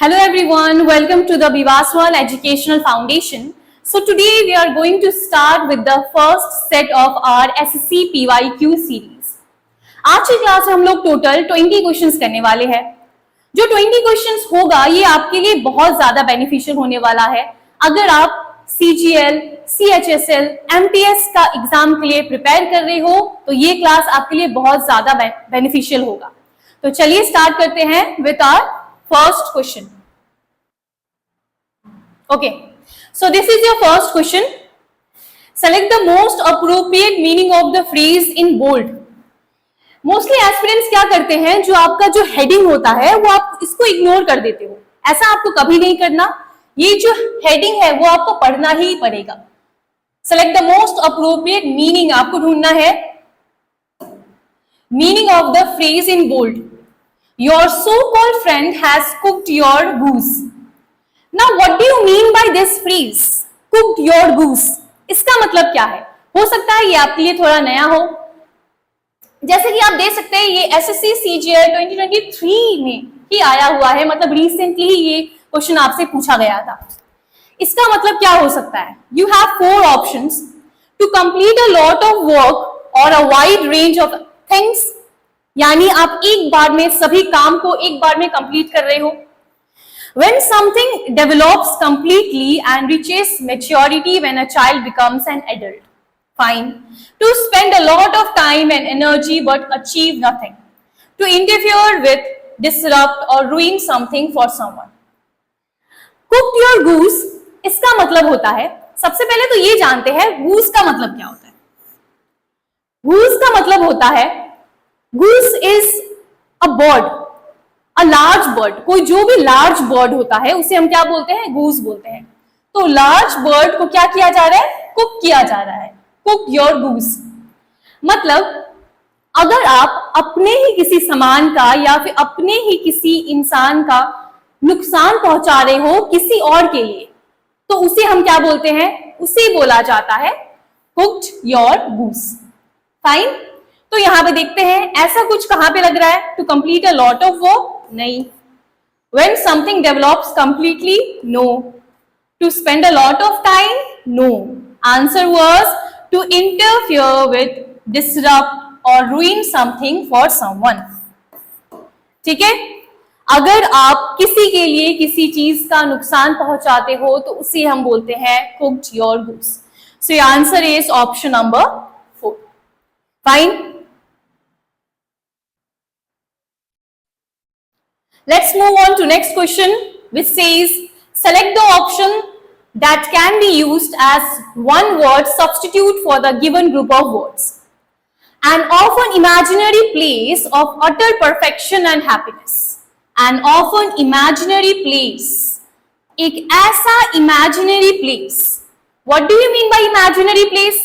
Hello everyone, welcome to the Vivaswal Educational Foundation. So today we are going to start with the first set of our SSC PYQ series. आज की class में हम लोग total 20 questions करने वाले हैं। जो 20 क्वेश्चंस होगा ये आपके लिए बहुत ज्यादा बेनिफिशियल होने वाला है। अगर आप CGL, CHSL, MTS का एग्जाम के लिए प्रिपेयर कर रहे हो तो ये क्लास आपके लिए बहुत ज्यादा बेनिफिशियल होगा। तो चलिए स्टार्ट करते हैं with our first question. Okay, so this is your first question. Select the most appropriate meaning of the phrase in bold. Mostly aspirants क्या करते हैं, जो आपका जो heading होता है वो आप इसको इग्नोर कर देते हो। ऐसा आपको कभी नहीं करना। ये जो heading है वो आपको पढ़ना ही पड़ेगा। Select the most appropriate meaning, आपको ढूंढना है meaning of the phrase in bold. Your so-called friend has cooked your goose. Now, what do you mean by this phrase? Cooked your goose. इसका मतलब क्या है? हो सकता है ये आपके लिए थोड़ा नया हो। जैसे कि आप देख सकते हैं ये SSC CGL 2023 में ही आया हुआ है, मतलब रिसेंटली ही ये क्वेश्चन आपसे पूछा गया था। इसका मतलब क्या हो सकता है? You have 4 options to complete a lot of work or a wide range of things. यानी आप एक बार में सभी काम को एक बार में कंप्लीट कर रहे हो। When something develops completely and reaches maturity when a child becomes an adult. Fine. To spend a lot of time and energy but achieve nothing. To interfere with, disrupt or ruin something for someone. Cook your goose, इसका मतलब होता है, सबसे पहले तो ये जानते हैं goose का मतलब क्या होता है। goose का मतलब होता है Goose is a bird, a large bird. कोई जो भी large bird होता है उसे हम क्या बोलते हैं? Goose बोलते हैं। तो large bird को क्या किया जा रहा है? Cook किया जा रहा है। Cook your goose. मतलब अगर आप अपने ही किसी सामान का या फिर अपने ही किसी इंसान का नुकसान पहुंचा रहे हो किसी और के लिए, तो उसे हम क्या बोलते हैं? उसे बोला जाता है cooked your goose. Fine? तो यहां पे देखते हैं ऐसा कुछ कहां पे लग रहा है? To complete a lot of work? नहीं। When something develops completely? No. To spend a lot of time? No. Answer was to interfere with, disrupt और रूइन समथिंग फॉर समवन। ठीक है, अगर आप किसी के लिए किसी चीज का नुकसान पहुंचाते हो तो उसे हम बोलते हैं cooked your goose. So your answer is option number 4। Fine. Let's move on to next question, which says select the option that can be used as one word substitute for the given group of words. An often imaginary place of utter perfection and happiness. An often imaginary place. एक ऐसा imaginary place. What do you mean by imaginary place?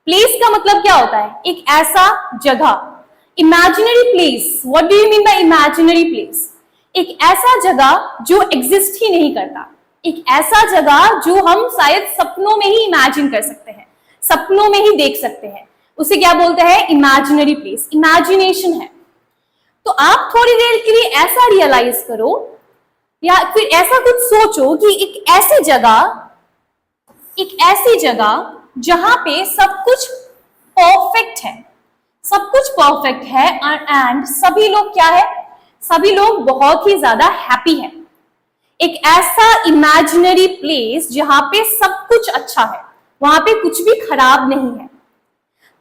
Place का मतलब क्या होता है? एक ऐसा जगह। Imaginary place. What do you mean by imaginary place? एक ऐसा जगह जो एग्जिस्ट ही नहीं करता, एक ऐसा जगह जो हम शायद सपनों में ही इमेजिन कर सकते हैं, सपनों में ही देख सकते हैं, उसे क्या बोलते हैं? Imaginary place. इमेजिनेशन है। तो आप थोड़ी देर के लिए ऐसा रियलाइज करो या फिर ऐसा कुछ सोचो कि एक ऐसी जगह जहां पे सब कुछ परफेक्ट है, सब कुछ परफेक्ट है एंड सभी लोग क्या है? सभी लोग बहुत ही ज्यादा हैप्पी है। एक ऐसा इमेजिनरी प्लेस जहां पे सब कुछ अच्छा है, वहां पे कुछ भी खराब नहीं है,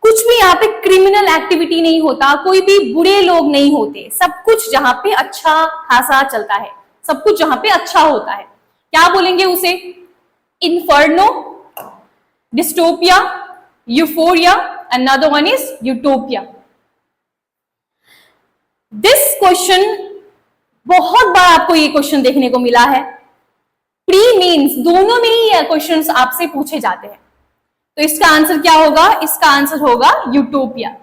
कुछ भी यहाँ पे क्रिमिनल एक्टिविटी नहीं होता, कोई भी बुरे लोग नहीं होते, सब कुछ जहां पे अच्छा खासा चलता है, सब कुछ जहां पे अच्छा होता है। क्या बोलेंगे उसे? Inferno, dystopia, euphoria, another one is utopia. This question बहुत बार आपको ये क्वेश्चन देखने को मिला है। प्री मेंस दोनों में ही ये क्वेश्चंस आपसे पूछे जाते हैं। तो इसका आंसर क्या होगा? इसका आंसर होगा यूटोपिया।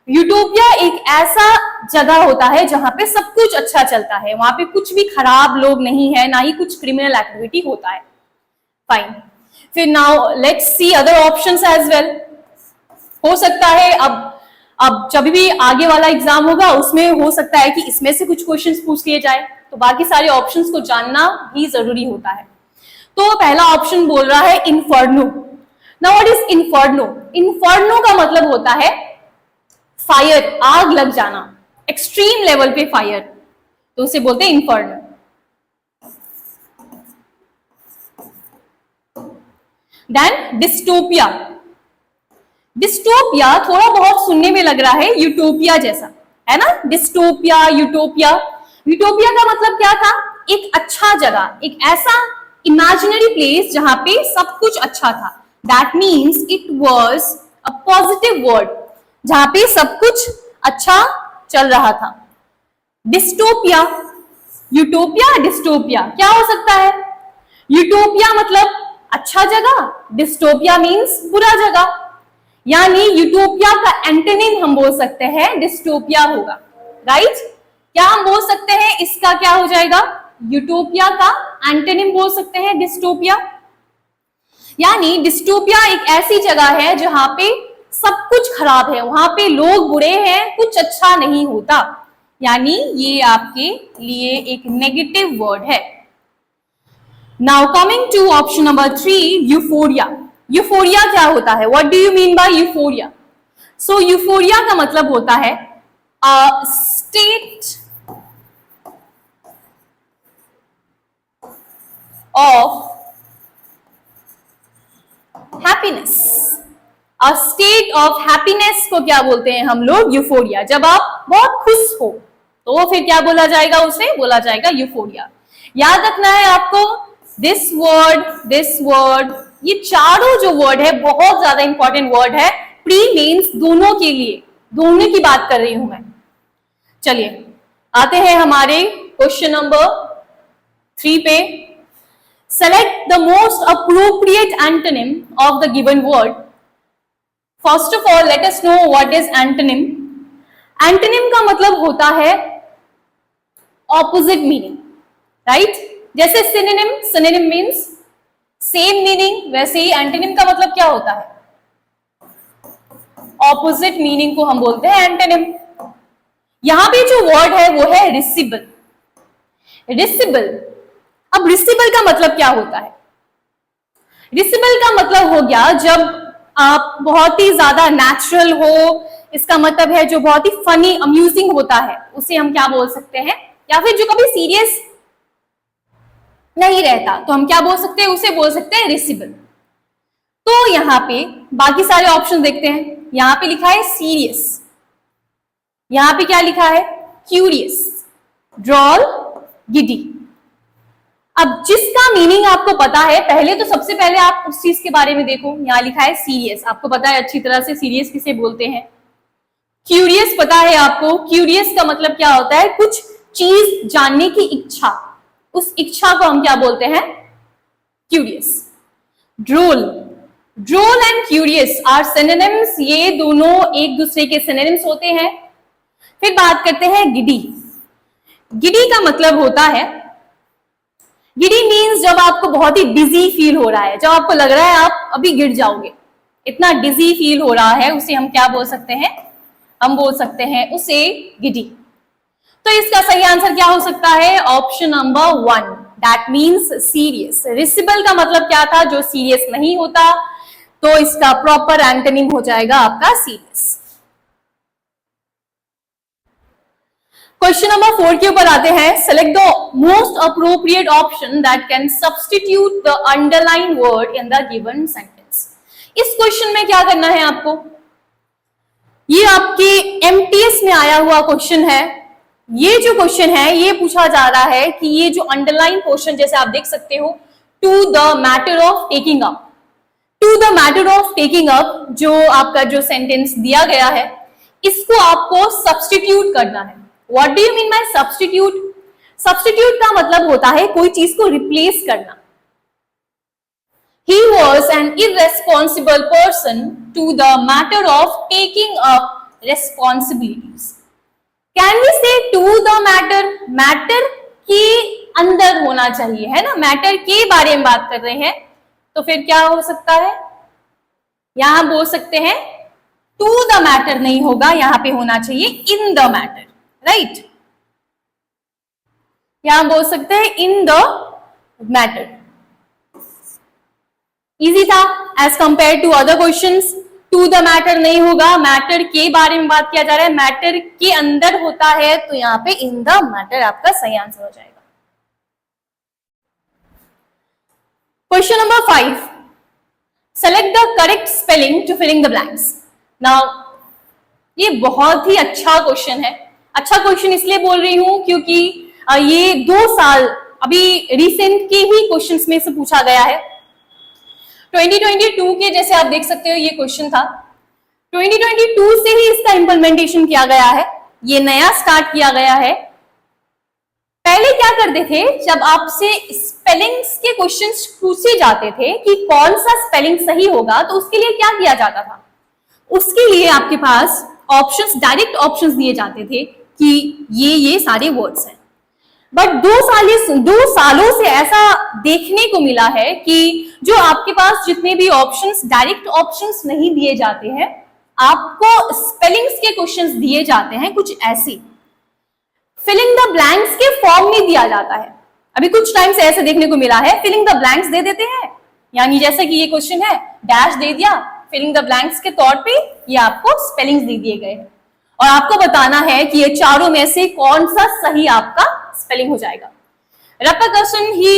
यूटोपिया एक ऐसा जगह होता है जहां पे सब कुछ अच्छा चलता है, वहां पे कुछ भी खराब लोग नहीं है, ना ही कुछ क्रिमिनल एक्टिविटी होता है। फाइन। फिर now let's see other options as well. हो सकता है अब अब जब भी आगे वाला एग्जाम होगा उसमें हो सकता है कि इसमें से कुछ क्वेश्चंस पूछ लिए जाए, तो बाकी सारे ऑप्शंस को जानना भी जरूरी होता है। तो पहला ऑप्शन बोल रहा है inferno. Now what is inferno? Inferno का मतलब होता है फायर, आग लग जाना, एक्सट्रीम लेवल पे फायर, तो उसे बोलते हैं इन्फर्नो। Then dystopia. डिस्टोपिया थोड़ा बहुत सुनने में लग रहा है यूटोपिया जैसा, है ना? Dystopia, utopia. यूटोपिया का मतलब क्या था? एक अच्छा जगह, एक ऐसा इमेजिनरी प्लेस जहां पे सब कुछ अच्छा था। That means it was a positive word, जहां पे सब कुछ अच्छा चल रहा था। डिस्टोपिया, यूटोपिया, डिस्टोपिया क्या हो सकता है? यूटोपिया मतलब अच्छा जगह, डिस्टोपिया मीन्स बुरा जगह, यानी यूटोपिया का एंटोनिम हम बोल सकते हैं डिस्टोपिया होगा, राइट? क्या हम बोल सकते हैं इसका क्या हो जाएगा? यूटोपिया का एंटोनिम बोल सकते हैं डिस्टोपिया। यानी डिस्टोपिया एक ऐसी जगह है जहां पे सब कुछ खराब है, वहां पे लोग बुरे हैं, कुछ अच्छा नहीं होता, यानी ये आपके लिए एक नेगेटिव वर्ड है। Now coming to option number 3, euphoria. Euphoria क्या होता है? What do you mean by euphoria? So euphoria का मतलब होता है a state of happiness. A state of happiness को क्या बोलते हैं हम लोग? यूफोरिया। जब आप बहुत खुश हो तो फिर क्या बोला जाएगा? उसे बोला जाएगा यूफोरिया। याद रखना है आपको, दिस वर्ड, ये चारों जो वर्ड है बहुत ज्यादा इंपॉर्टेंट वर्ड है प्री मेंस दोनों के लिए, दोनों की बात कर रही हूं मैं। चलिए आते हैं हमारे क्वेश्चन नंबर 3 पे। Select the most appropriate antonym of the given word. First of all let us know what is antonym. Antonym का मतलब होता है ऑपोजिट मीनिंग, राइट? जैसे synonym, synonym means same meaning, वैसे ही एंटोनिम का मतलब क्या होता है? ऑपोजिट मीनिंग को हम बोलते हैं एंटोनिम। यहां पे जो वर्ड है वो है रिसिबल। रिसिबल, अब रिसिबल का मतलब क्या होता है? रिसिबल का मतलब हो गया जब आप बहुत ही ज्यादा नेचुरल हो, इसका मतलब है जो बहुत ही फनी, अम्यूजिंग होता है, उसे हम क्या बोल सकते हैं? या फिर जो कभी सीरियस नहीं रहता तो हम क्या बोल सकते हैं? उसे बोल सकते हैं रिसिबल। तो यहाँ पे बाकी सारे ऑप्शन देखते हैं। यहाँ पे लिखा है सीरियस, यहाँ पे क्या लिखा है? Curious, droll, giddy. अब जिसका मीनिंग आपको पता है, पहले तो सबसे पहले आप उस चीज के बारे में देखो। यहाँ लिखा है सीरियस, आपको पता है अच्छी तरह से सीरियस किसे बोलते हैं। क्यूरियस पता है आपको, क्यूरियस का मतलब क्या होता है? कुछ चीज जानने की इच्छा, उस इच्छा को हम क्या बोलते हैं? Curious. Droll, droll and curious are synonyms, ये दोनों एक दूसरे के सिनोनिम्स होते हैं। फिर बात करते हैं गिडी। गिडी का मतलब होता है, गिडी मीन्स जब आपको बहुत ही डिजी फील हो रहा है, जब आपको लग रहा है आप अभी गिर जाओगे, इतना डिजी फील हो रहा है, उसे हम क्या बोल सकते हैं? हम बोल सकते हैं उसे गिडी। तो इसका सही आंसर क्या हो सकता है? Option number 1, that means serious. Receivable का मतलब क्या था? जो सीरियस नहीं होता, तो इसका प्रॉपर एंटोनिम हो जाएगा आपका सीरियस। क्वेश्चन नंबर 4 के ऊपर आते हैं। Select the most appropriate option that can substitute the underline word in the given sentence. इस क्वेश्चन में क्या करना है आपको? ये आपके एमटीएस में आया हुआ क्वेश्चन है। ये जो क्वेश्चन है ये पूछा जा रहा है कि ये जो अंडरलाइन पोर्शन, जैसे आप देख सकते हो, to the matter of taking up, to the matter of taking up, जो आपका जो सेंटेंस दिया गया है, इसको आपको सब्स्टिट्यूट करना है। What do you mean bye substitute? Substitute का मतलब होता है कोई चीज को रिप्लेस करना। He was an irresponsible person to the matter of taking up responsibilities. Can we say to the matter? Matter के अंदर होना चाहिए, है ना? मैटर के बारे में बात कर रहे हैं, तो फिर क्या हो सकता है? यहां बोल सकते हैं टू द मैटर नहीं होगा, यहां पे होना चाहिए इन द मैटर, राइट। यहां बोल सकते हैं इन द मैटर। इजी था as compare to other questions. To the matter नहीं होगा, मैटर के बारे में बात किया जा रहा है, मैटर के अंदर होता है, तो यहां पे इन द मैटर आपका सही आंसर हो जाएगा। Question number 5, select the correct spelling to filling the blanks. Now ये बहुत ही अच्छा क्वेश्चन है। अच्छा क्वेश्चन इसलिए बोल रही हूं क्योंकि ये 2 साल अभी रिसेंट के ही क्वेश्चंस में से पूछा गया है। 2022 के जैसे आप देख सकते हो ये क्वेश्चन था, 2022 से ही इसका इंप्लीमेंटेशन किया गया है, ये नया स्टार्ट किया गया है। पहले क्या करते थे, जब आपसे स्पेलिंग्स के क्वेश्चंस पूछे जाते थे कि कौन सा स्पेलिंग सही होगा, तो उसके लिए क्या किया जाता था, उसके लिए आपके पास ऑप्शंस, डायरेक्ट ऑप्शंस दिए जाते थे कि ये सारे वर्ड्स हैं। बट 2 सालों से ऐसा देखने को मिला है कि जो आपके पास जितने भी ऑप्शंस, डायरेक्ट ऑप्शंस नहीं दिए जाते हैं, आपको स्पेलिंग्स के क्वेश्चंस दिए जाते हैं कुछ ऐसे, फिलिंग द ब्लैंक्स के फॉर्म में दिया जाता है। अभी कुछ टाइम से ऐसे देखने को मिला है, फिलिंग द ब्लैंक्स दे देते हैं, यानी जैसे कि ये क्वेश्चन है, डैश दे दिया, फिलिंग द ब्लैंक्स के तौर पे ये आपको स्पेलिंग्स दे दिए गए हैं और आपको बताना है कि ये चारों में से कौन सा सही आपका स्पेलिंग हो जाएगा। रेपकशन ही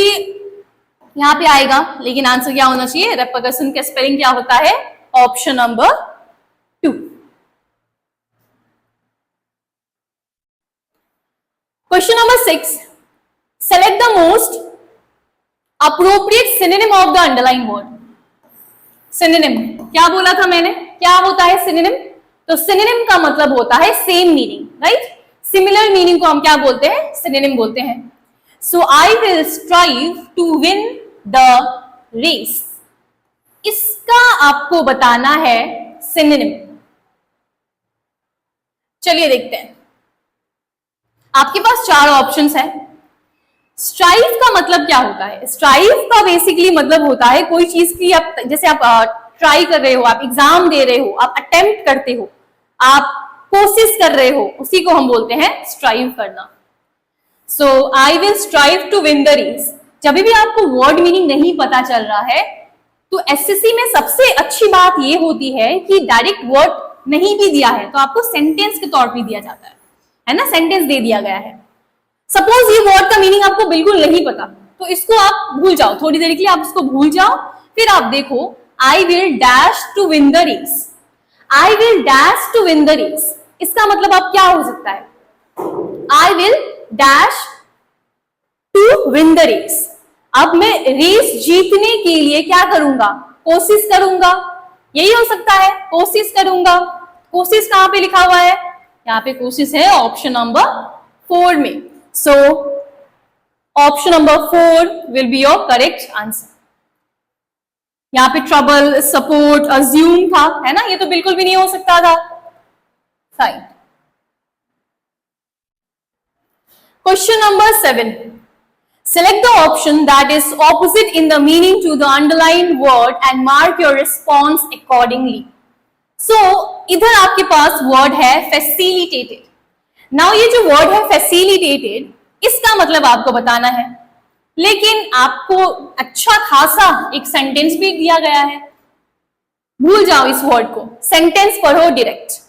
यहां पे आएगा, लेकिन आंसर क्या होना चाहिए, रेपकशन का स्पेलिंग क्या होता है, option number 2। Question number 6, select the most appropriate synonym of the underline word. Synonym क्या बोला था मैंने, क्या होता है सिनोनिम, तो सिनोनिम का मतलब होता है same meaning, right. Similar meaning को हम क्या बोलते हैं, सिनोनिम बोलते हैं। So I will strive to win the race, इसका आपको बताना है सिनोनिम। चलिए देखते हैं, आपके पास 4 ऑप्शंस हैं। स्ट्राइव का मतलब क्या होता है, स्ट्राइव का बेसिकली मतलब होता है कोई चीज की आप, जैसे आप ट्राई कर रहे हो, आप एग्जाम दे रहे हो, आप अटेम्प्ट करते हो, आप कोशिश कर रहे हो, उसी को हम बोलते हैं स्ट्राइव करना। So I will strive to win the race. जब भी आपको वर्ड मीनिंग नहीं पता चल रहा है, तो एसएससी में सबसे अच्छी बात ये होती है कि डायरेक्ट वर्ड नहीं भी दिया है तो आपको सेंटेंस के तौर पे दिया जाता है ना, सेंटेंस दे दिया गया है। सपोज ये वर्ड का मीनिंग आपको बिल्कुल नहीं पता, तो इसको आप भूल जाओ, थोड़ी देर के लिए आप इसको भूल जाओ, फिर आप देखो I will dash to win the race, I will dash to win the race, इसका मतलब आप क्या हो सकता है, I will dash to win the race. अब मैं रेस जीतने के लिए क्या करूंगा, कोशिश करूंगा, यही हो सकता है, कोशिश करूंगा। कोशिश कहां पे लिखा हुआ है, यहाँ पे कोशिश है ऑप्शन नंबर 4 में। So option number 4 will be your correct answer. यहाँ पे ट्रबल, सपोर्ट, अज्यूम था, है ना, ये तो बिल्कुल भी नहीं हो सकता था। Fine. Question number 7, select the option that is opposite in the meaning to the underlined word and mark your response accordingly. So इधर आपके पास वर्ड है facilitated. Now ये जो वर्ड है facilitated, इसका मतलब आपको बताना है, लेकिन आपको अच्छा खासा एक सेंटेंस भी दिया गया है, भूल जाओ इस वर्ड को, सेंटेंस पढ़ो direct.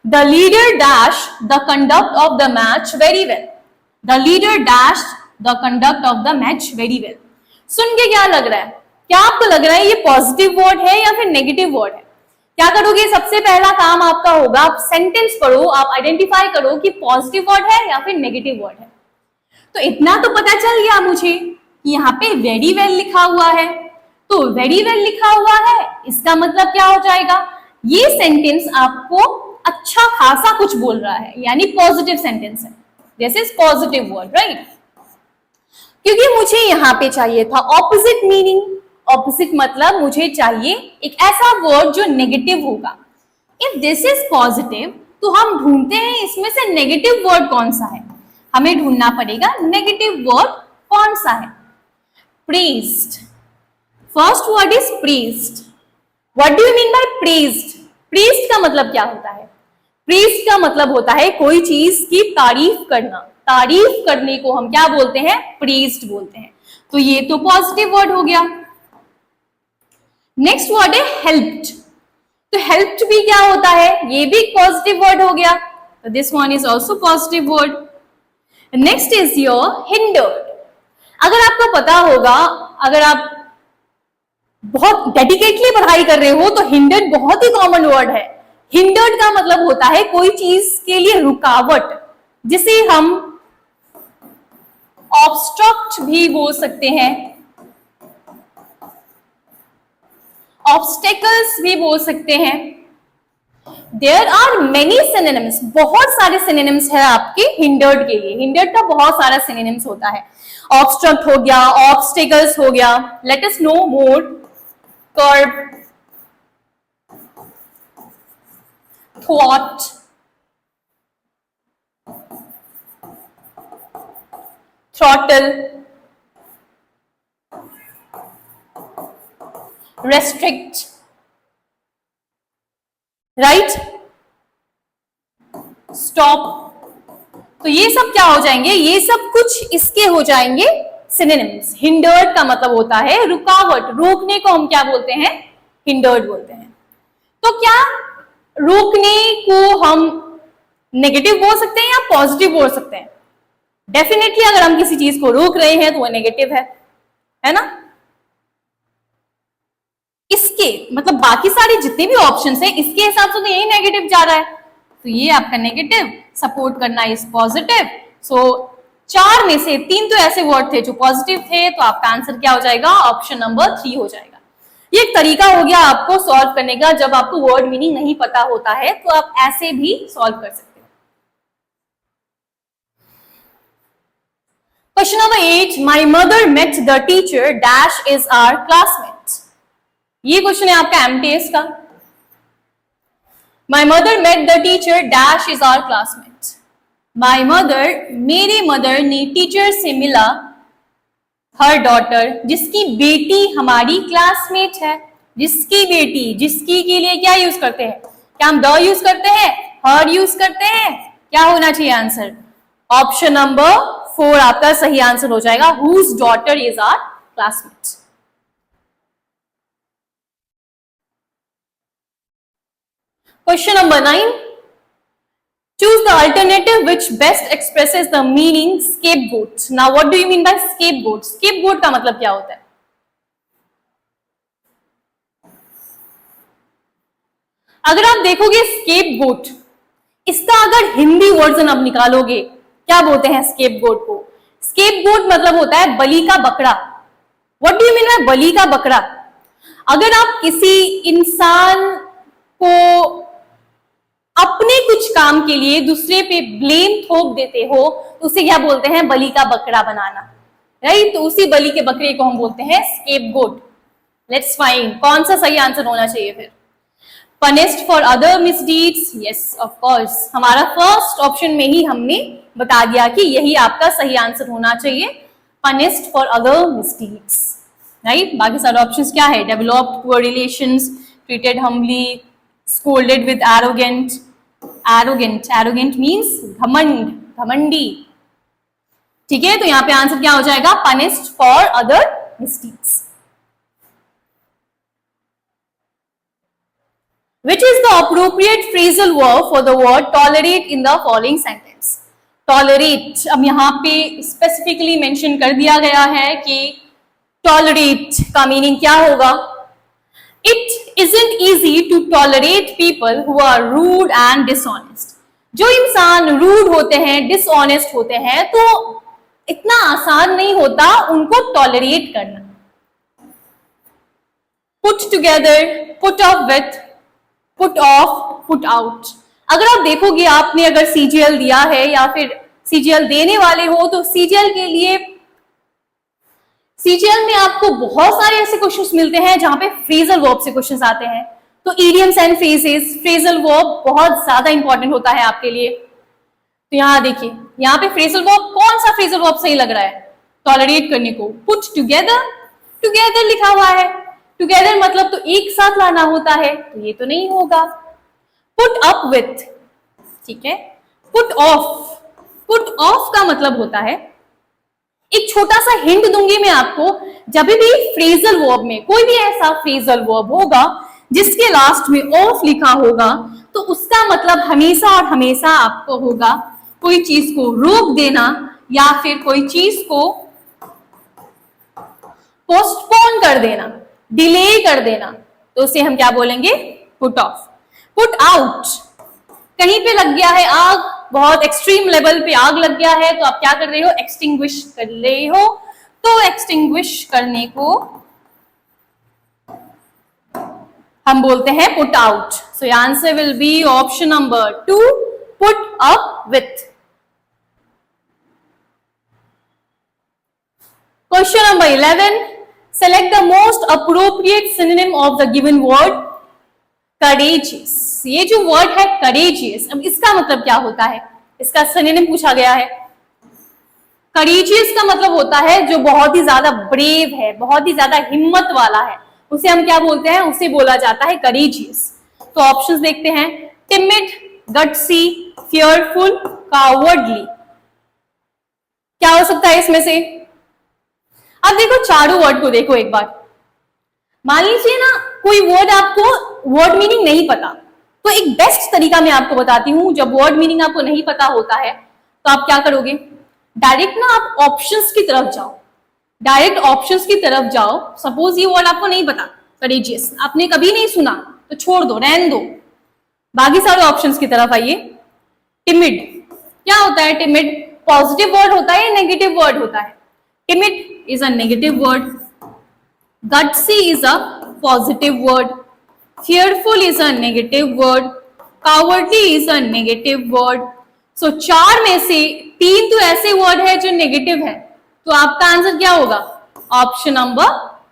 The leader dashed the conduct of the match very well. The leader dashed the conduct of the match very well. सुन के क्या लग रहा है, क्या आपको लग रहा है ये पॉजिटिव वर्ड है या फिर नेगेटिव वर्ड है? क्या करोगे, सबसे पहला काम आपका होगा, आप सेंटेंस पढ़ो, आप आइडेंटिफाई करो कि पॉजिटिव वर्ड है या फिर नेगेटिव वर्ड है। तो इतना तो पता चल गया मुझे कि यहाँ पे वेरी वेल लिखा हुआ है, तो वेरी वेल लिखा हुआ है, इसका मतलब क्या हो जाएगा, ये सेंटेंस आपको अच्छा खासा कुछ बोल रहा है, यानी पॉजिटिव सेंटेंस है, this is positive word, right. क्योंकि मुझे यहां पे चाहिए था ऑपोजिट मीनिंग, ऑपोजिट मतलब मुझे चाहिए एक ऐसा वर्ड जो नेगेटिव होगा। इफ दिस इज पॉजिटिव, तो हम ढूंढते हैं इसमें से नेगेटिव वर्ड कौन सा है, हमें ढूंढना पड़ेगा नेगेटिव वर्ड कौन सा है। Praised, first word is praised. What do you mean bye praised? Priest का मतलब क्या होता है? प्रीस्ट का मतलब होता है कोई चीज की तारीफ करना, तारीफ करने को हम क्या बोलते हैं? प्रीस्ट बोलते हैं। तो ये तो पॉजिटिव वर्ड हो गया। नेक्स्ट वर्ड है हेल्प्ड। तो हेल्प्ड भी क्या होता है? ये भी पॉजिटिव वर्ड हो गया, तो this one is also positive word. Next is your hindered. अगर आपको पता होगा, अगर आप बहुत डेडिकेटली पढ़ाई कर रहे हो तो हिंडर्ड बहुत ही कॉमन वर्ड है। हिंडर्ड का मतलब होता है कोई चीज के लिए रुकावट, जिसे हम ऑब्स्ट्रक्ट भी बोल सकते हैं, ऑब्स्टेकल्स भी बोल सकते हैं। देयर आर मेनी सिनोनिम्स, बहुत सारे सिनोनिम्स है आपके हिंडर्ड के लिए। हिंडर्ड का बहुत सारा सिनोनिम्स होता है। ऑब्स्ट्रक्ट हो गया, ऑब्स्टेकल्स हो गया। लेट अस नो मोर। कर्ब, thwart, throttle, restrict, right, stop। तो ये सब क्या हो जाएंगे? ये सब कुछ इसके हो जाएंगे सिनोनिम्स। हिंडर्ड का मतलब होता है रुकावट, रोकने को हम क्या बोलते हैं? हिंडर्ड बोलते हैं। तो क्या रोकने को हम नेगेटिव बोल सकते हैं या पॉजिटिव बोल सकते हैं? डेफिनेटली अगर हम किसी चीज को रोक रहे हैं तो वो नेगेटिव है ना? इसके मतलब बाकी सारे जितने भी ऑप्शंस हैं इसके हिसाब से तो यही नेगेटिव जा रहा है, तो ये आपका नेगेटिव, सपोर्ट करना इज पॉजिटिव। सो 4 में से 3 तो ऐसे वर्ड थे जो पॉजिटिव थे, तो आपका आंसर क्या हो जाएगा? ऑप्शन नंबर 3 हो जाएगा। ये एक तरीका हो गया आपको सॉल्व करने का। जब आपको वर्ड मीनिंग नहीं पता होता है तो आप ऐसे भी सॉल्व कर सकते हो। Question number 8, my mother met the teacher dash is our classmate. ये क्वेश्चन है आपका एमटीएस का। My mother met the teacher dash is our classmate. My mother, मेरे मदर ने टीचर से मिला हर डॉटर, जिसकी बेटी हमारी क्लासमेट है। जिसकी बेटी, जिसकी के लिए क्या यूज करते हैं? क्या हम द यूज करते हैं? हर यूज करते हैं? क्या होना चाहिए आंसर? ऑप्शन नंबर 4 आपका सही आंसर हो जाएगा। Whose daughter is our classmate. Question number 9, choose the alternative which best expresses the meaning scapegoat. Now what do you mean by scapegoat? Scapegoat का मतलब क्या होता है? अगर आप देखोगे scapegoat, इसका अगर हिंदी वर्जन आप निकालोगे, क्या बोलते हैं scapegoat को? Scapegoat मतलब होता है बलि का बकरा। What do you mean by बलि का बकरा? अगर आप किसी इंसान को अपने कुछ काम के लिए दूसरे पे ब्लेम थोप देते हो तो उसे क्या बोलते हैं? बलि का बकरा बनाना, राइट? तो उसी बलि के बकरे को हम बोलते हैं स्केपगोट। लेट्स फाइंड कौन सा सही आंसर होना चाहिए फिर। Punished for other misdeeds, yes of course, हमारा फर्स्ट ऑप्शन में ही हमने बता दिया कि यही आपका सही आंसर होना चाहिए, punished for other misdeeds, right? बाकी सारे ऑप्शंस क्या है? Developed poor relations, treated humbly, scolded with arrogant, arrogant means घमंड, घमंडी। ठीक है, तो यहां पे आंसर क्या हो जाएगा? punished for other misdeeds। Which is the appropriate phrasal verb for the word tolerate in the following sentence? Tolerate, अब यहां पे स्पेसिफिकली मेंशन कर दिया गया है कि tolerate का मीनिंग क्या होगा? It isn't easy to tolerate people who are rude and dishonest. जो इंसान रूड होते हैं, डिसऑनेस्ट होते हैं, तो इतना आसान नहीं होता उनको टॉलरेट करना। Put together, put up with, put off, put out। अगर आप देखोगे, आपने अगर सीजीएल दिया है या फिर सीजीएल देने वाले हो, तो सीजीएल के लिए सीजीएल में आपको बहुत सारे ऐसे क्वेश्चंस मिलते हैं जहां पे फ्रेजल वर्ब से क्वेश्चंस आते हैं। तो idioms and phrases, phrasal verb बहुत ज्यादा इंपॉर्टेंट होता है आपके लिए। तो यहां देखिए, यहाँ पे फ्रेजल वर्ब, कौन सा फ्रेजल वर्ब सही लग रहा है टॉलरेट करने को? पुट टुगेदर, टुगेदर लिखा हुआ है। टुगेदर मतलब तो एक साथ लाना होता है, तो ये तो नहीं होगा। पुट अप विथ, ठीक है। पुट ऑफ, पुट ऑफ का मतलब होता है, एक छोटा सा हिंट दूंगी मैं आपको, जब भी फ्रेजल वर्ब में कोई भी ऐसा फ्रेजल वर्ब होगा जिसके लास्ट में ऑफ लिखा होगा, तो उसका मतलब हमेशा और हमेशा आपको होगा कोई चीज को रोक देना या फिर कोई चीज को पोस्टपोन कर देना, डिले कर देना, तो उसे हम क्या बोलेंगे? Put off. पुट आउट, कहीं पे लग गया है आग, बहुत एक्सट्रीम लेवल पे आग लग गया है, तो आप क्या कर रहे हो? एक्सटिंग्विश कर रहे हो। तो एक्सटिंग्विश करने को हम बोलते हैं put out. So answer will be option number 2, put up with. Question number 11, select the most appropriate synonym of the given word courageous। ये जो वर्ड है courageous, अब इसका मतलब क्या होता है? इसका synonym पूछा गया है। courageous का मतलब होता है जो बहुत ही ज्यादा ब्रेव है, बहुत ही ज्यादा हिम्मत वाला है, उसे हम क्या बोलते हैं? उसे बोला जाता है courageous। तो ऑप्शंस देखते हैं, timid, gutsy, fearful, cowardly। क्या हो सकता है इसमें से? अब देखो चारों वर्ड को देखो एक बार। मान लीजिए ना कोई वर्ड आपको वर्ड मीनिंग नहीं पता, तो एक बेस्ट तरीका मैं आपको बताती हूं, जब वर्ड मीनिंग आपको नहीं पता होता है तो आप क्या करोगे? डायरेक्ट ना आप ऑप्शंस की तरफ जाओ, डायरेक्ट ऑप्शंस की तरफ जाओ। सपोज ये वर्ड आपको नहीं पता, करेजियस आपने कभी नहीं सुना, तो छोड़ दो, रहन दो, बाकी सारे ऑप्शंस की तरफ आइए। टिमिड, क्या होता है टिमिड? पॉजिटिव वर्ड होता है या नेगेटिव वर्ड होता है? Timid is a negative word. Gutsy is a positive word. Fearful is a negative word. Cowardly is a negative word. So चार में से तीन तो ऐसे वर्ड है जो नेगेटिव है, तो आपका आंसर क्या होगा? ऑप्शन नंबर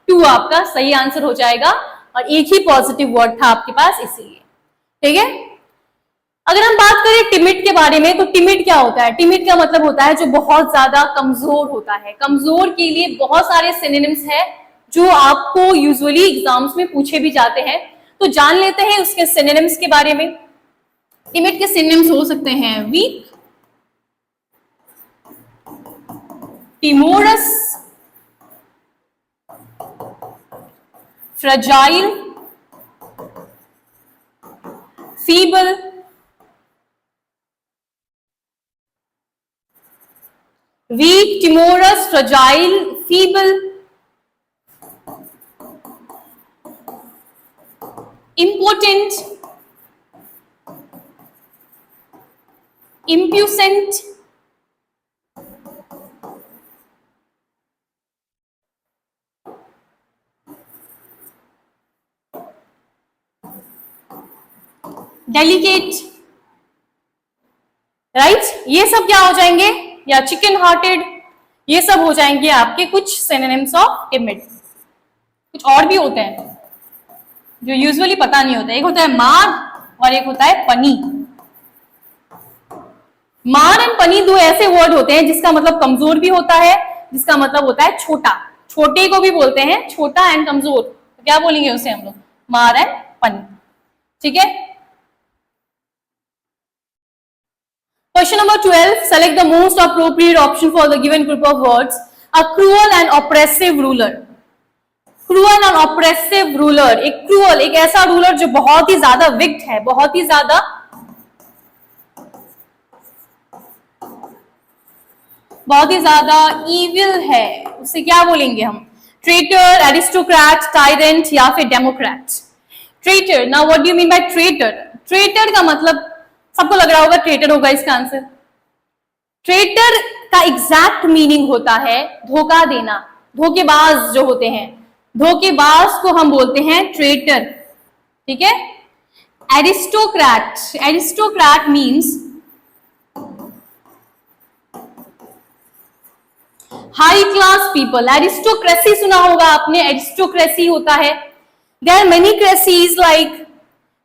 2 आपका सही आंसर हो जाएगा, और एक ही पॉजिटिव वर्ड था आपके पास, इसीलिए। ठीक है। अगर हम बात करें टिमिड के बारे में, तो टिमिड क्या होता है? टिमिड का मतलब होता है जो बहुत ज्यादा कमजोर होता है। कमजोर के लिए बहुत सारे सिनोनिम्स हैं जो आपको यूजुअली एग्जाम्स में पूछे भी जाते हैं, तो जान लेते हैं उसके सिनोनिम्स के बारे में। टिमिड के सिनोनिम्स हो सकते हैं weak, timorous, fragile, feeble, weak, timorous, fragile, feeble, impotent, impuissant, delicate, right? ये सब क्या हो जाएंगे? या चिकन हार्टेड, ये सब हो जाएंगे आपके कुछ सिनोनिम्स ऑफ टिमिड। कुछ और भी होते हैं जो यूजुअली पता नहीं होता। एक होता है मार और एक होता है पनी। मार एंड पनी दो ऐसे वर्ड होते हैं जिसका मतलब कमजोर भी होता है, जिसका मतलब होता है छोटा। छोटे को भी बोलते हैं छोटा एंड कमजोर, तो क्या बोलेंगे उसे हम लोग? मार एंड पनी। ठीक है। Question number 12. Select the most appropriate option for the given group of words. A cruel and oppressive ruler. Cruel and oppressive ruler. एक cruel, एक ऐसा रूलर जो बहुत ही ज्यादा विक्ट है, बहुत ही ज्यादा evil है, उसे क्या बोलेंगे हम? Traitor, aristocrat, tyrant या फिर democrat. Traitor. Now what do you mean by traitor? Traitor का मतलब सबको लग रहा होगा ट्रेटर होगा इसका आंसर। ट्रेटर का एग्जैक्ट मीनिंग होता है धोखा देना, धोखेबाज जो होते हैं, धोखेबाज को हम बोलते हैं ट्रेटर। ठीक है। Aristocrat, aristocrat means high class people. Aristocracy सुना होगा आपने, एरिस्टोक्रेसी होता है। There are many cracies, like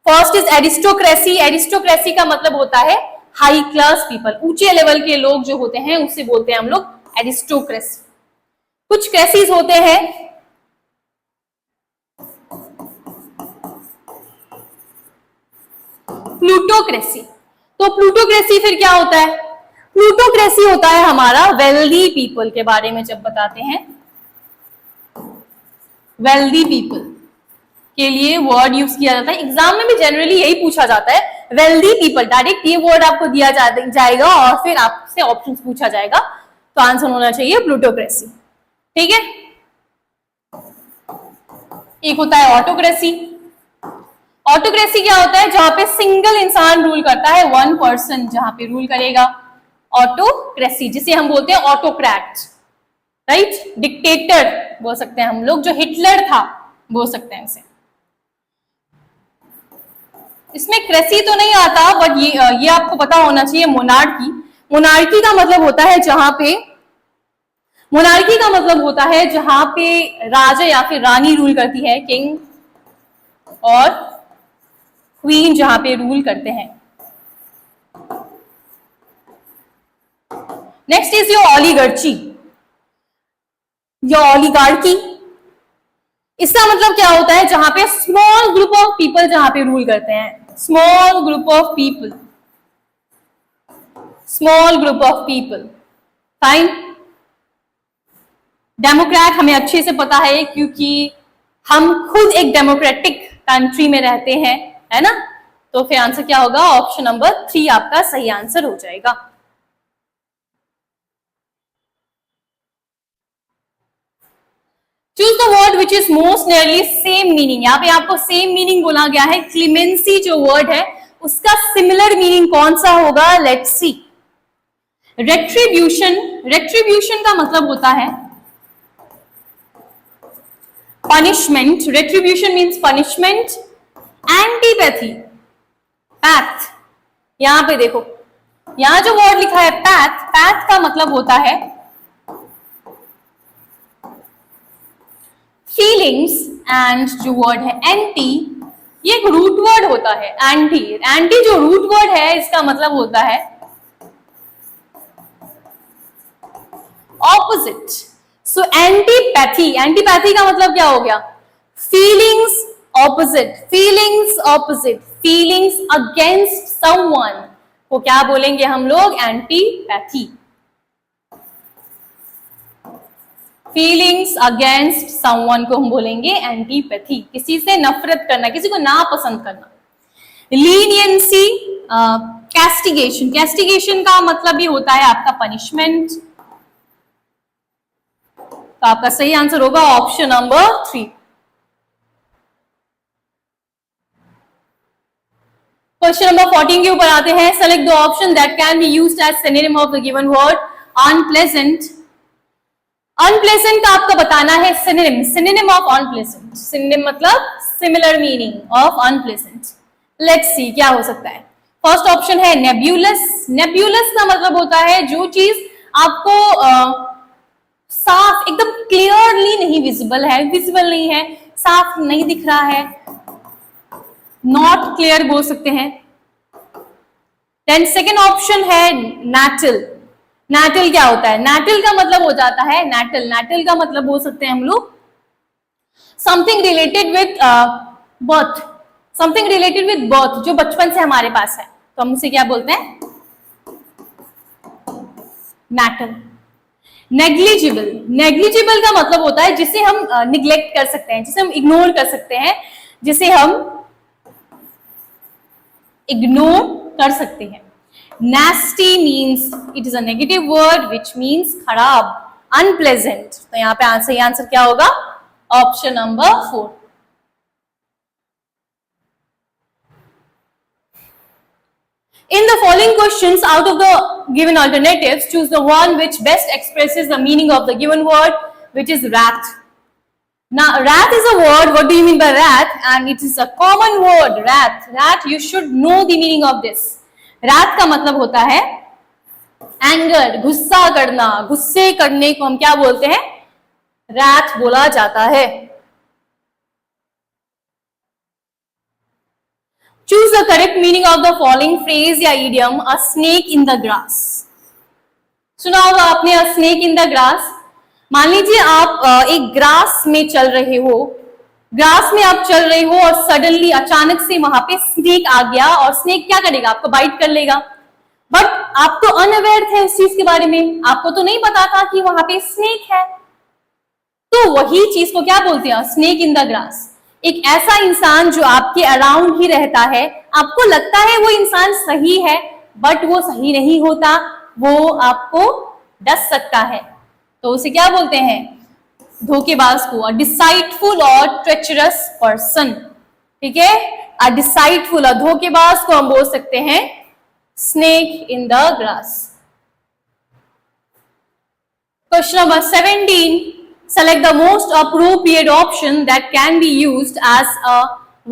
first is aristocracy. Aristocracy का मतलब होता है हाई क्लास पीपल, ऊंचे लेवल के लोग जो होते हैं उसे बोलते हैं हम लोग एरिस्टोक्रेसी। कुछ क्रेसीज होते हैं प्लूटोक्रेसी। तो प्लूटोक्रेसी फिर क्या होता है? प्लूटोक्रेसी होता है हमारा वेल्दी पीपल के बारे में जब बताते हैं, वेल्दी पीपल के लिए वर्ड यूज किया जाता है। एग्जाम में भी जनरली यही पूछा जाता है, वेल्दी पीपल, डायरेक्ट ये वर्ड आपको दिया जाएगा और फिर आपसे ऑप्शंस पूछा जाएगा, तो आंसर होना चाहिए प्लूटोक्रेसी। ठीक है। एक होता है ऑटोक्रेसी। ऑटोक्रेसी क्या होता है? जहां पे सिंगल इंसान रूल करता है, वन पर्सन जहां पे रूल करेगा। ऑटोक्रेसी जिसे हम बोलते हैं ऑटोक्रेट, राइट, डिक्टेटर बोल सकते हैं हम लोग, जो हिटलर था बोल सकते हैं इसे। इसमें क्रेसी तो नहीं आता, बट ये आपको पता होना चाहिए मोनार्की। मोनार्की का मतलब होता है जहां पे, मोनार्की का मतलब होता है जहां पे राजा या फिर रानी रूल करती है, किंग और क्वीन जहां पे रूल करते हैं। Next is your oligarchy, your oligarchy. इसका मतलब क्या होता है? जहां पे स्मॉल ग्रुप ऑफ पीपल जहां पे रूल करते हैं, small group of people, small group of people. Fine. Democrat हमें अच्छे से पता है क्योंकि हम खुद एक डेमोक्रेटिक कंट्री में रहते हैं, है ना? तो फिर आंसर क्या होगा? ऑप्शन नंबर 3 आपका सही आंसर हो जाएगा। Choose the word which is most nearly same meaning. यहाँ पे आपको सेम मीनिंग बोला गया है। क्लीमेंसी जो वर्ड है उसका सिमिलर मीनिंग कौन सा होगा? Let's see. रेट्रीब्यूशन, रेट्रीब्यूशन का मतलब होता है punishment. Retribution means punishment. Antipathy, path, यहां पे देखो, यहां जो वर्ड लिखा है पैथ, पैथ का मतलब होता है फीलिंग्स। एंड जो वर्ड है एंटी, ये एक रूट वर्ड होता है। एंटी, एंटी जो रूट वर्ड है इसका मतलब होता है ऑपोजिट। सो एंटीपैथी, एंटीपैथी का मतलब क्या हो गया? Feelings opposite, feelings opposite, feelings against someone को क्या बोलेंगे हम लोग? एंटीपैथी। फीलिंग्स अगेंस्ट समवन को हम बोलेंगे एंटीपैथी। किसी से नफरत करना, किसी को नापसंद करना। लीनियंसी, कैस्टिगेशन, कैस्टिगेशन का मतलब भी होता है आपका पनिशमेंट। तो आपका सही आंसर होगा ऑप्शन नंबर 3। क्वेश्चन नंबर 14 के ऊपर आते हैं। Select the option that can be used as synonym of the given word unpleasant. Unpleasant का आपका बताना है synonym, synonym of unpleasant. Synonym मतलब similar meaning of unpleasant. Let's see क्या हो सकता है। फर्स्ट ऑप्शन है नेब्यूलस। नेब्यूलस का मतलब होता है जो चीज आपको साफ, एकदम क्लियरली नहीं विजिबल है, विजिबल नहीं है, साफ नहीं दिख रहा है, नॉट क्लियर बोल सकते हैं। देन सेकेंड ऑप्शन है नैटल। नैटल क्या होता है? नैटल का मतलब हो जाता है नैटल, नैटल का मतलब बोल सकते हैं हम लोग something related with birth, something related with birth, जो बचपन से हमारे पास है, तो हम उसे क्या बोलते हैं? नैटल। नेग्लिजिबल, नेग्लिजिबल का मतलब होता है जिसे हम निग्लेक्ट कर सकते हैं, जिसे हम इग्नोर कर सकते हैं, जिसे हम इग्नोर कर सकते हैं। Nasty means it is a negative word which means खराब, unpleasant। तो यहाँ पे सही आंसर क्या होगा? Option number 4। In the following questions, out of the given alternatives, choose the one which best expresses the meaning of the given word, which is wrath. Now, wrath is a word. What do you mean by wrath? And it is a common word. Wrath. Wrath. You should know the meaning of this. wrath का मतलब होता है anger, गुस्सा करना, गुस्से करने को हम क्या बोलते हैं? wrath बोला जाता है। Choose the correct meaning of the following phrase या idiom, a snake in the grass। सुना होगा आपने a snake in the grass। मान लीजिए आप एक ग्रास में चल रहे हो, ग्रास में आप चल रहे हो और सडनली अचानक से वहां पे स्नेक आ गया और स्नेक क्या करेगा, आपको बाइट कर लेगा। बट आप तो अनअवेयर थे उस चीज के बारे में, आपको तो नहीं पता था कि वहां पे स्नेक है। तो वही चीज को क्या बोलते हैं, स्नेक इन द ग्रास। एक ऐसा इंसान जो आपके अराउंड ही रहता है, आपको लगता है वो इंसान सही है बट वो सही नहीं होता, वो आपको डस सकता है, तो उसे क्या बोलते हैं, धोखेबाज को। अ डिसाइटफुल और ट्रेचरस पर्सन, ठीक है, अ डिसाइटफुल, धोखेबाज को हम बोल सकते हैं snake in the grass. Question number 17, select the most appropriate option that can be used as a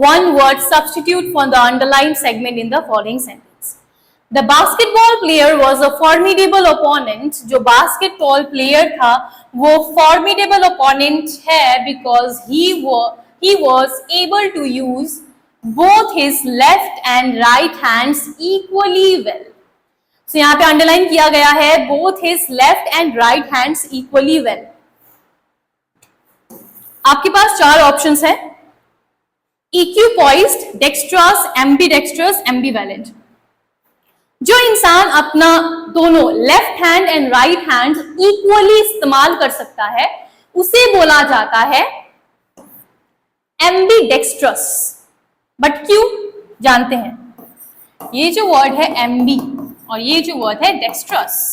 one word substitute for the underlined segment in the following sentence. The basketball player was a formidable opponent. जो basketball player था वो formidable opponent है because he was able to use both his left and right hands equally well. So यहाँ पे underline किया गया है both his left and right hands equally well. आपके पास चार ऑप्शंस है, इक्विपॉइज्ड, डेक्स्ट्रस, एम्बीडेक्स्ट्रस, एम्बीवैलेंट। जो इंसान अपना दोनों left hand and right hand equally इस्तेमाल कर सकता है उसे बोला जाता है एम्बीडेक्स्ट्रस। बट क्यों, जानते हैं। ये जो वर्ड है एम्बी और ये जो वर्ड है डेक्स्ट्रस,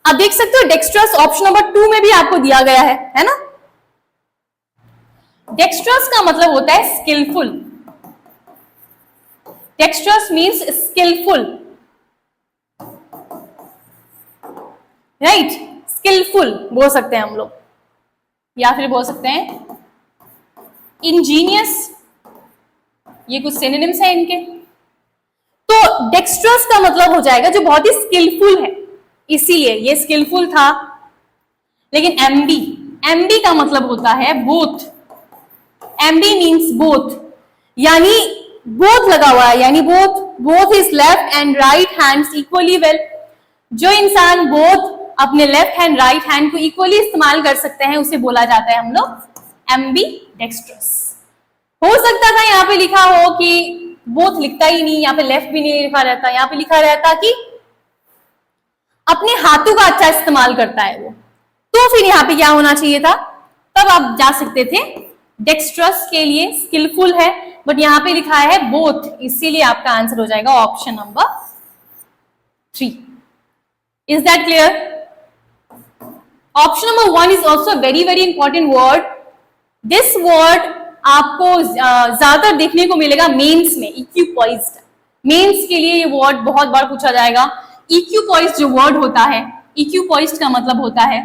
आप देख सकते हो डेक्स्ट्रस ऑप्शन नंबर 2 में भी आपको दिया गया है ना। डेक्स्ट्रस का मतलब होता है skillful. Dexterous means skillful, right, skillful बोल सकते हैं हम लोग, या फिर बोल सकते हैं इंजीनियस, ये कुछ सिनोनिम्स हैं इनके। तो डेक्स्ट्रस का मतलब हो जाएगा जो बहुत ही स्किलफुल है, इसीलिए ये स्किलफुल था। लेकिन एम्बी का मतलब होता है बोथ। एम्बी मीन्स बोथ, यानी बोथ लगा हुआ है, यानी both his left and right hands equally well. जो इंसान बोथ अपने लेफ्ट हैंड राइट हैंड को इक्वली इस्तेमाल कर सकते हैं उसे बोला जाता है हम लोग एम्बी डेक्स्ट्रस। हो सकता था यहाँ पे लिखा हो कि बोथ लिखता ही नहीं, यहाँ पे लेफ्ट भी नहीं लिखा रहता, यहाँ पे लिखा रहता कि अपने हाथों का अच्छा इस्तेमाल करता है वो, तो फिर यहाँ पे क्या होना चाहिए था, तब आप जा सकते थे डेक्स्ट्रस के लिए, स्किलफुल है, बट यहाँ पे लिखा है बोथ, इसीलिए आपका आंसर हो जाएगा option number 3। Is that clear? Option number 1 is also very very important word. This word आपको ज्यादातर देखने को मिलेगा मेंस में, इक्विपॉइज्ड। मेंस के लिए ये वर्ड बहुत बार पूछा जाएगा। इक्विपॉइज्ड जो वर्ड होता है, इक्विपॉइज्ड का मतलब होता है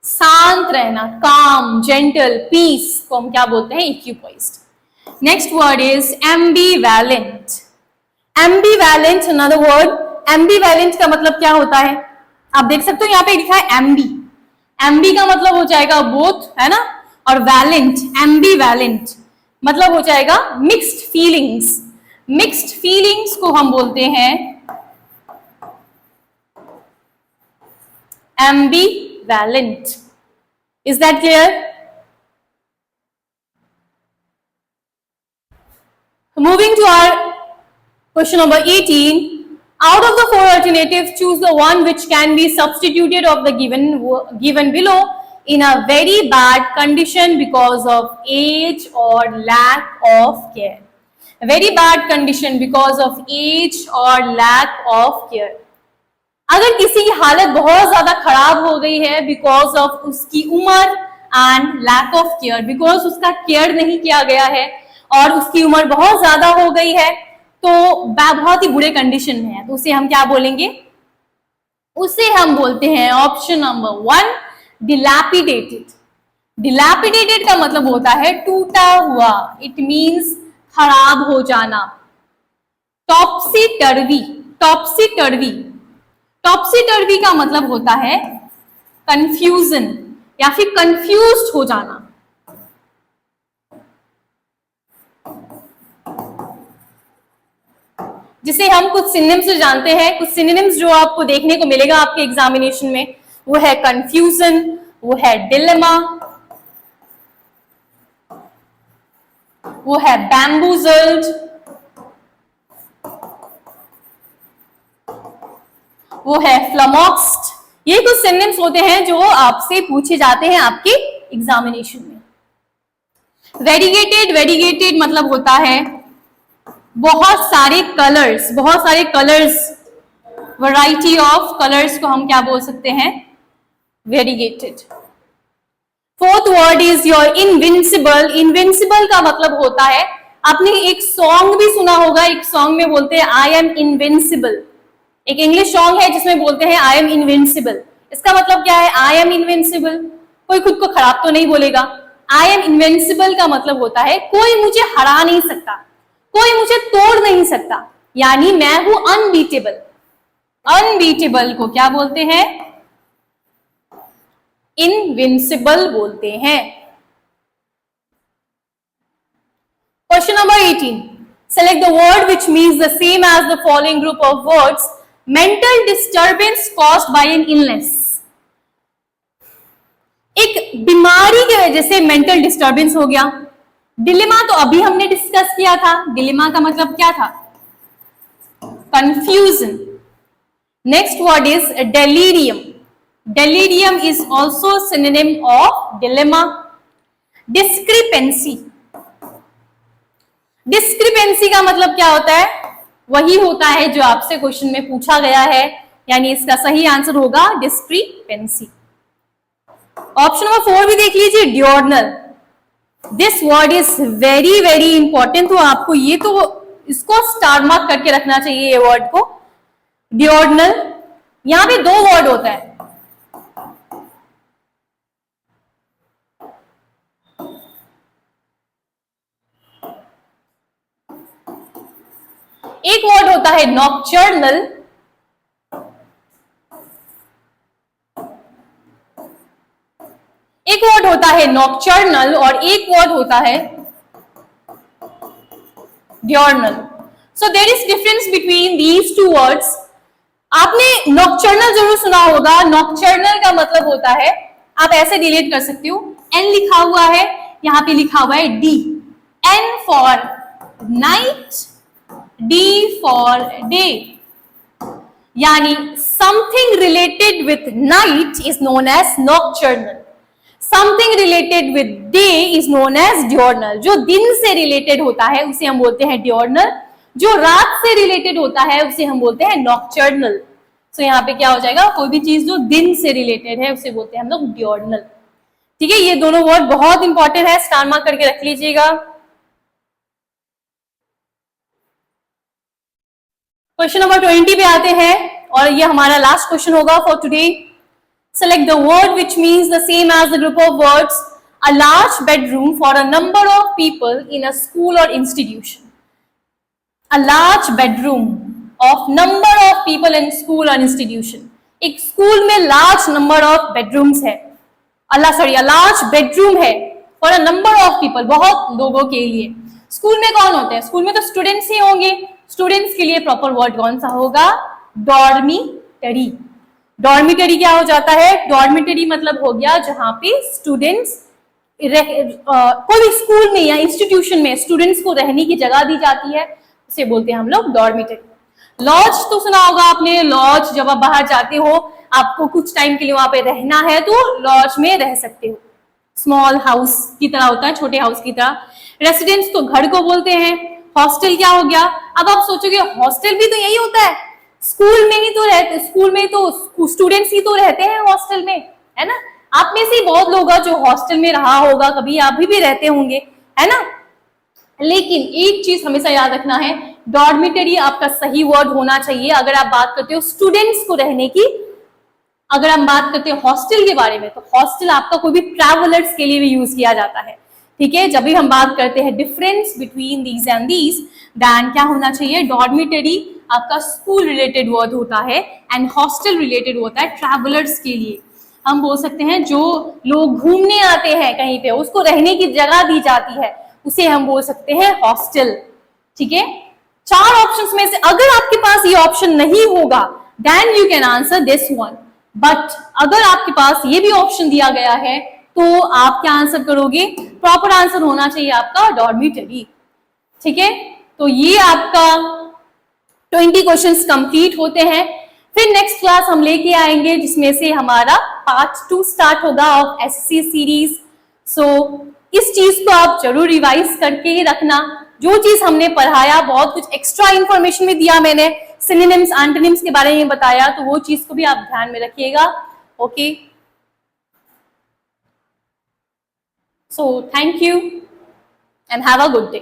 शांत रहना, काम, जेंटल, पीस को हम क्या बोलते हैं, equipoised. Next word is ambivalent. Ambivalent another word. Ambivalent का मतलब क्या होता है, आप देख सकते हो यहाँ पे लिखा है एम्बी। एम्बी का मतलब हो जाएगा बोथ, है ना, और वैलेंट, एम्बीवैलेंट मतलब हो जाएगा मिक्स्ड फीलिंग्स। मिक्स्ड फीलिंग्स को हम बोलते हैं ambivalent. Is that clear? Moving to our question number 18. Out of the 4 alternatives, choose the one which can be substituted of the given below in a very bad condition because of age or lack of care. Very bad condition because of age or lack of care. अगर किसी की हालत बहुत ज्यादा खराब हो गई है बिकॉज ऑफ उसकी उम्र and lack of care, because उसका केयर नहीं किया गया है और उसकी उम्र बहुत ज्यादा हो गई है, तो बहुत ही बुरे कंडीशन में है, तो उसे हम क्या बोलेंगे, उसे हम बोलते हैं ऑप्शन नंबर 1 डिलैपिडेटेड। डिलैपिडेटेड का मतलब होता है टूटा हुआ, इट मींस खराब हो जाना। टॉप्सी टर्वी, टॉप्सी टर्वी, टॉप्सी टर्वी का मतलब होता है कंफ्यूजन या फिर कंफ्यूज्ड हो जाना। जिसे हम कुछ सिनोनिम्स से जानते हैं, कुछ सिनोनिम्स जो आपको देखने को मिलेगा आपके एग्जामिनेशन में, वो है कंफ्यूजन, वो है डिलेमा, वो है बैम्बूजल्ड, वो है फ्लमॉक्स्ड। ये कुछ सिनोनिम्स होते हैं जो आपसे पूछे जाते हैं आपके एग्जामिनेशन में। वेरीगेटेड, वेरीगेटेड मतलब होता है बहुत सारे कलर्स, बहुत सारे कलर्स, वैरायटी ऑफ कलर्स को हम क्या बोल सकते हैं, variegated. Fourth word is your invincible. Invincible का मतलब होता है, आपने एक सॉन्ग भी सुना होगा, एक सॉन्ग में बोलते हैं आई एम इनविंसिबल। एक इंग्लिश सॉन्ग है जिसमें बोलते हैं आई एम इनविंसिबल। इसका मतलब क्या है, आई एम इनविंसिबल, कोई खुद को खराब तो नहीं बोलेगा। आई एम इनविंसिबल का मतलब होता है कोई मुझे हरा नहीं सकता, कोई मुझे तोड़ नहीं सकता, यानी मैं हूं अनबीटेबल। अनबीटेबल को क्या बोलते हैं, इनविंसिबल बोलते हैं। Question number 18, select the word which means the same as the following group of words. Mental disturbance caused by an illness. एक बीमारी की वजह से मेंटल डिस्टर्बेंस हो गया। डिलेमा तो अभी हमने डिस्कस किया था, डिलेमा का मतलब क्या था, confusion. Next word is delirium. Delirium is also synonym of dilemma. Discrepancy, discrepancy का मतलब क्या होता है, वही होता है जो आपसे क्वेश्चन में पूछा गया है, यानी इसका सही आंसर होगा डिस्क्रिपेंसी। ऑप्शन नंबर 4 भी देख लीजिए, diurnal. This word is very very important, तो आपको ये तो इसको स्टार मार्क करके रखना चाहिए ये वर्ड को, डियोर्नल। यहां पे 2 वर्ड होता है, एक वर्ड होता है नॉक्चर्नल, एक वर्ड होता है नॉक्चर्नल और एक वर्ड होता है diurnal. So there is difference between these 2 words. आपने नॉक्चर्नल जरूर सुना होगा। नॉक्चर्नल का मतलब होता है, आप ऐसे डिलीट कर सकते हो, एन लिखा हुआ है, यहां पे लिखा हुआ है D, N for night, D for day, यानी something related with night is known as nocturnal, something related with day is known as diurnal. जो दिन से रिलेटेड होता है उसे हम बोलते हैं डियोर्नल, जो रात से रिलेटेड होता है उसे हम बोलते हैं नॉक्चर्नल। सो यहाँ पे क्या हो जाएगा, कोई भी चीज जो दिन से रिलेटेड है उसे बोलते हैं हम लोग डियोर्नल। ठीक है, ये दोनों वर्ड बहुत इंपॉर्टेंट है, स्टार मार्क करके रख लीजिएगा। क्वेश्चन नंबर 20 पे आते हैं और ये हमारा लास्ट क्वेश्चन होगा for today. Select the word which means the same as the group of words. A large bedroom for a number of people in a school or institution. A large bedroom of number of people in school or institution. एक school में large number of bedrooms है, a large bedroom है for a number of people, बहुत लोगों के लिए। School में कौन होते हैं, स्कूल में तो स्टूडेंट्स ही होंगे। स्टूडेंट्स के लिए प्रॉपर वर्ड कौन सा होगा, डॉर्मिटरी। डॉर्मिटरी क्या हो जाता है, डॉर्मिटरी मतलब हो गया जहां पे स्टूडेंट्स कोई भी स्कूल में या इंस्टीट्यूशन में स्टूडेंट्स को रहने की जगह दी जाती है, उसे बोलते हैं हम लोग डॉर्मिटरी। लॉज तो सुना होगा आपने, लॉज जब आप बाहर जाते हो, आपको कुछ टाइम के लिए वहां पे रहना है तो लॉज में रह सकते हो, स्मॉल हाउस की तरह होता है, छोटे हाउस की तरह। रेसिडेंस तो घर को बोलते हैं। हॉस्टल क्या हो गया, अब आप सोचोगे हॉस्टल भी तो यही होता है, स्कूल में ही तो रहते, स्कूल में तो स्टूडेंट्स ही तो रहते हैं हॉस्टल में, है ना। आप में से बहुत लोग जो हॉस्टल में रहा होगा, कभी आप भी रहते होंगे, है ना। लेकिन एक चीज हमेशा याद रखना है, डॉर्मिटरी आपका सही वर्ड होना चाहिए अगर आप बात करते हो स्टूडेंट्स को रहने की। अगर हम बात करते हैं हॉस्टल के बारे में, तो हॉस्टल आपका कोई भी ट्रैवलर्स के लिए भी यूज किया जाता है। ठीक है, जब भी हम बात करते हैं difference between these and these, then क्या होना चाहिए, डॉर्मिटरी आपका स्कूल रिलेटेड वर्ड होता है एंड हॉस्टल रिलेटेड होता है ट्रैवलर्स के लिए। हम बोल सकते हैं जो लोग घूमने आते हैं कहीं पे, उसको रहने की जगह दी जाती है, उसे हम बोल सकते हैं हॉस्टल। ठीक है, 4 ऑप्शंस में से अगर आपके पास ये ऑप्शन नहीं होगा, then you can answer this one. But अगर आपके पास ये भी ऑप्शन दिया गया है तो आप क्या आंसर करोगे? प्रॉपर आंसर होना चाहिए आपका डॉर्मिटरी। ठीक है, तो ये आपका 20 क्वेश्चंस कंप्लीट होते हैं। फिर नेक्स्ट क्लास हम लेके आएंगे जिसमें से हमारा पार्ट 2 स्टार्ट होगा ऑफ एसएससी सीरीज। सो इस चीज को आप जरूर रिवाइज करके ही रखना। जो चीज हमने पढ़ाया, बहुत कुछ एक्स्ट्रा इंफॉर्मेशन भी दिया मैंने, सिनोनिम्स एंटोनिम्स के बारे में बताया, तो वो चीज को भी आप ध्यान में रखिएगा। Okay, so thank you and have a good day.